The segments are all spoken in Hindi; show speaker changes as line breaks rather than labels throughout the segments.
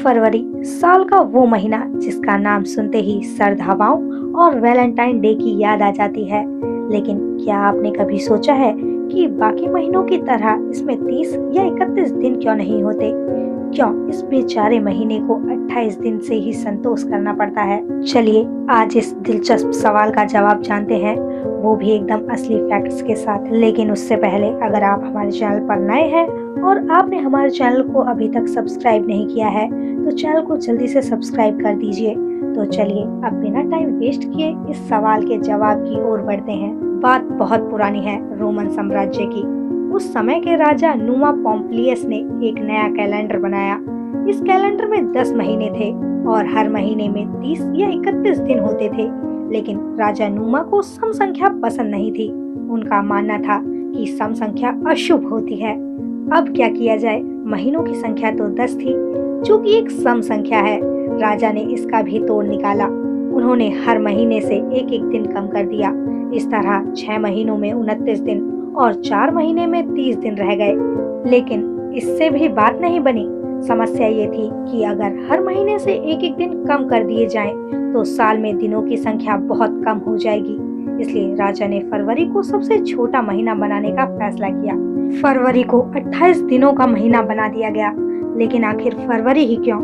फरवरी साल का वो महीना जिसका नाम सुनते ही सर्द हवाओं और वैलेंटाइन डे की याद आ जाती है। लेकिन क्या आपने कभी सोचा है कि बाकी महीनों की तरह इसमें 30 या 31 दिन क्यों नहीं होते? क्यों इस बेचारे महीने को 28 दिन से ही संतोष करना पड़ता है? चलिए आज इस दिलचस्प सवाल का जवाब जानते हैं, वो भी एकदम असली फैक्ट्स के साथ। लेकिन उससे पहले अगर आप हमारे चैनल पर नए हैं और आपने हमारे चैनल को अभी तक सब्सक्राइब नहीं किया है तो चैनल को जल्दी से सब्सक्राइब कर दीजिए। तो चलिए अब बिना टाइम वेस्ट किए इस सवाल के जवाब की ओर बढ़ते हैं। बात बहुत पुरानी है, रोमन साम्राज्य की। उस समय के राजा नुमा पॉम्प्लियस ने एक नया कैलेंडर बनाया। इस कैलेंडर में 10 महीने थे और हर महीने में 30 या 31 दिन होते थे। लेकिन राजा नुमा को सम संख्या पसंद नहीं थी। उनका मानना था कि सम संख्या अशुभ होती है। अब क्या किया जाए, महीनों की संख्या तो 10 थी, जो कि एक सम संख्या है। राजा ने इसका भी तोड़ निकाला। उन्होंने हर महीने से एक एक दिन कम कर दिया। इस तरह 6 महीनों में 29 दिन और 4 महीने में 30 दिन रह गए। लेकिन इससे भी बात नहीं बनी। समस्या ये थी कि अगर हर महीने से एक एक दिन कम कर दिए जाएं, तो साल में दिनों की संख्या बहुत कम हो जाएगी। इसलिए राजा ने फरवरी को सबसे छोटा महीना बनाने का फैसला किया। फरवरी को 28 दिनों का महीना बना दिया गया। लेकिन आखिर फरवरी ही क्यों?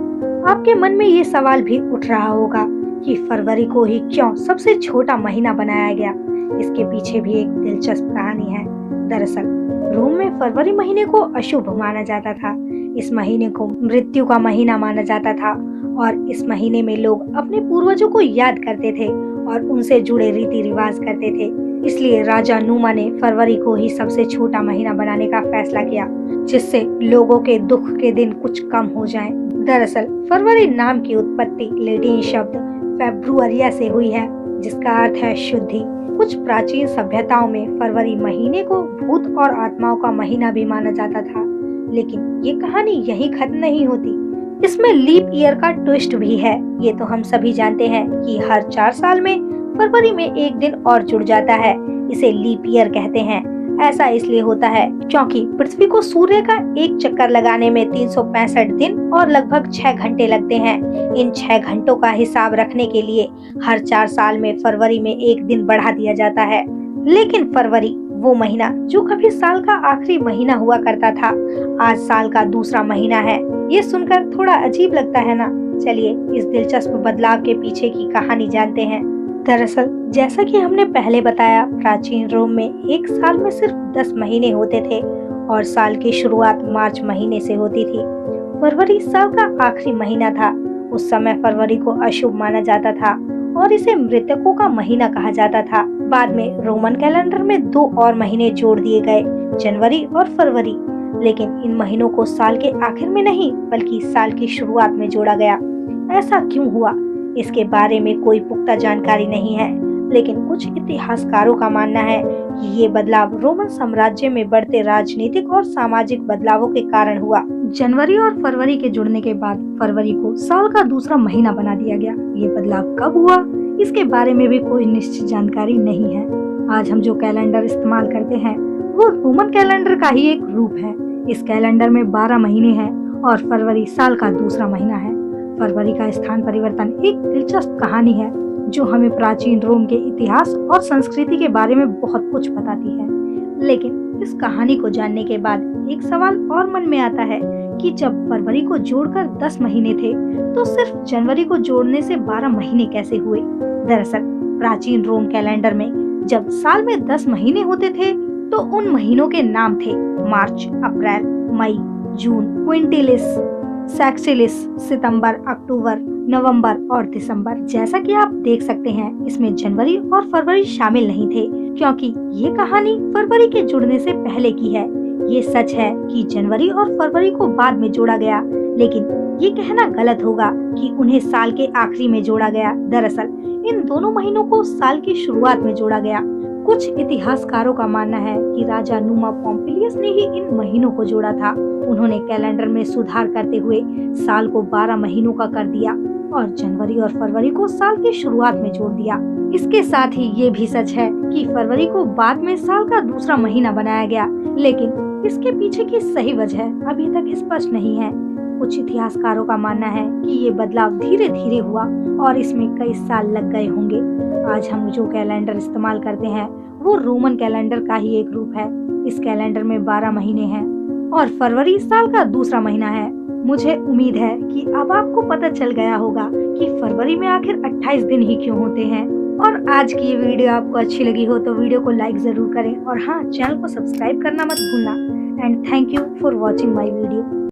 आपके मन में ये सवाल भी उठ रहा होगा कि फरवरी को ही क्यों सबसे छोटा महीना बनाया गया। इसके पीछे भी एक दिलचस्प कहानी है। दरअसल रोम में फरवरी महीने को अशुभ माना जाता था। इस महीने को मृत्यु का महीना माना जाता था और इस महीने में लोग अपने पूर्वजों को याद करते थे और उनसे जुड़े रीति रिवाज करते थे। इसलिए राजा नुमा ने फरवरी को ही सबसे छोटा महीना बनाने का फैसला किया, जिससे लोगों के दुख के दिन कुछ कम हो जाएं। दरअसल फरवरी नाम की उत्पत्ति लैटिन शब्द फेब्रुअरिया से हुई है, जिसका अर्थ है शुद्धि। कुछ प्राचीन सभ्यताओं में फरवरी महीने को भूत और आत्माओं का महीना भी माना जाता था। लेकिन ये कहानी यहीं खत्म नहीं होती। इसमें लीप ईयर का ट्विस्ट भी है। ये तो हम सभी जानते हैं कि हर 4 साल में फरवरी में एक दिन और जुड़ जाता है। इसे लीप ईयर कहते हैं। ऐसा इसलिए होता है क्योंकि पृथ्वी को सूर्य का एक चक्कर लगाने में 365 दिन और लगभग 6 घंटे लगते हैं। इन 6 घंटों का हिसाब रखने के लिए हर 4 साल में फरवरी में एक दिन बढ़ा दिया जाता है। लेकिन फरवरी वो महीना जो कभी साल का आखिरी महीना हुआ करता था, आज साल का दूसरा महीना है। ये सुनकर थोड़ा अजीब लगता है ना? चलिए इस दिलचस्प बदलाव के पीछे की कहानी जानते हैं। दरअसल जैसा कि हमने पहले बताया, प्राचीन रोम में एक साल में सिर्फ 10 महीने होते थे और साल की शुरुआत मार्च महीने से होती थी। फरवरी साल का आखिरी महीना था। उस समय फरवरी को अशुभ माना जाता था और इसे मृतकों का महीना कहा जाता था। बाद में रोमन कैलेंडर में 2 और महीने जोड़ दिए गए, जनवरी और फरवरी। लेकिन इन महीनों को साल के आखिर में नहीं बल्कि साल की शुरुआत में जोड़ा गया। ऐसा क्यों हुआ, इसके बारे में कोई पुख्ता जानकारी नहीं है। लेकिन कुछ इतिहासकारों का मानना है कि ये बदलाव रोमन साम्राज्य में बढ़ते राजनीतिक और सामाजिक बदलावों के कारण हुआ। जनवरी और फरवरी के जुड़ने के बाद फरवरी को साल का दूसरा महीना बना दिया गया। ये बदलाव कब हुआ, इसके बारे में भी कोई निश्चित जानकारी नहीं है। आज हम जो कैलेंडर इस्तेमाल करते हैं वो रोमन कैलेंडर का ही एक रूप है। इस कैलेंडर में 12 महीने हैं और फरवरी साल का दूसरा महीना है। फरवरी का स्थान परिवर्तन एक दिलचस्प कहानी है जो हमें प्राचीन रोम के इतिहास और संस्कृति के बारे में बहुत कुछ बताती है। लेकिन इस कहानी को जानने के बाद एक सवाल और मन में आता है कि जब फरवरी को जोड़कर 10 महीने थे तो सिर्फ जनवरी को जोड़ने से 12 महीने कैसे हुए? दरअसल प्राचीन रोम कैलेंडर में जब साल में 10 महीने होते थे तो उन महीनों के नाम थे मार्च, अप्रैल, मई, जून, क्विंटिलिस, सेक्सिलिस, सितंबर, अक्टूबर, नवंबर और दिसंबर। जैसा कि आप देख सकते हैं, इसमें जनवरी और फरवरी शामिल नहीं थे क्योंकि ये कहानी फरवरी के जुड़ने से पहले की है। ये सच है कि जनवरी और फरवरी को बाद में जोड़ा गया, लेकिन ये कहना गलत होगा कि उन्हें साल के आखिरी में जोड़ा गया। दरअसल इन दोनों महीनों को साल की शुरुआत में जोड़ा गया। कुछ इतिहासकारों का मानना है कि राजा नुमा पॉम्पिलियस ने ही इन महीनों को जोड़ा था। उन्होंने कैलेंडर में सुधार करते हुए साल को 12 महीनों का कर दिया और जनवरी और फरवरी को साल की शुरुआत में जोड़ दिया। इसके साथ ही ये भी सच है कि फरवरी को बाद में साल का दूसरा महीना बनाया गया, लेकिन इसके पीछे की सही वजह अभी तक स्पष्ट नहीं है। कुछ इतिहासकारों का मानना है कि ये बदलाव धीरे धीरे हुआ और इसमें कई साल लग गए होंगे। आज हम जो कैलेंडर इस्तेमाल करते हैं वो रोमन कैलेंडर का ही एक रूप है। इस कैलेंडर में 12 महीने हैं और फरवरी इस साल का दूसरा महीना है। मुझे उम्मीद है कि अब आपको पता चल गया होगा कि फरवरी में आखिर 28 दिन ही क्यों होते हैं। और आज की ये वीडियो आपको अच्छी लगी हो तो वीडियो को लाइक जरूर करें और हाँ, चैनल को सब्सक्राइब करना मत भूलना। And thank you for watching my video.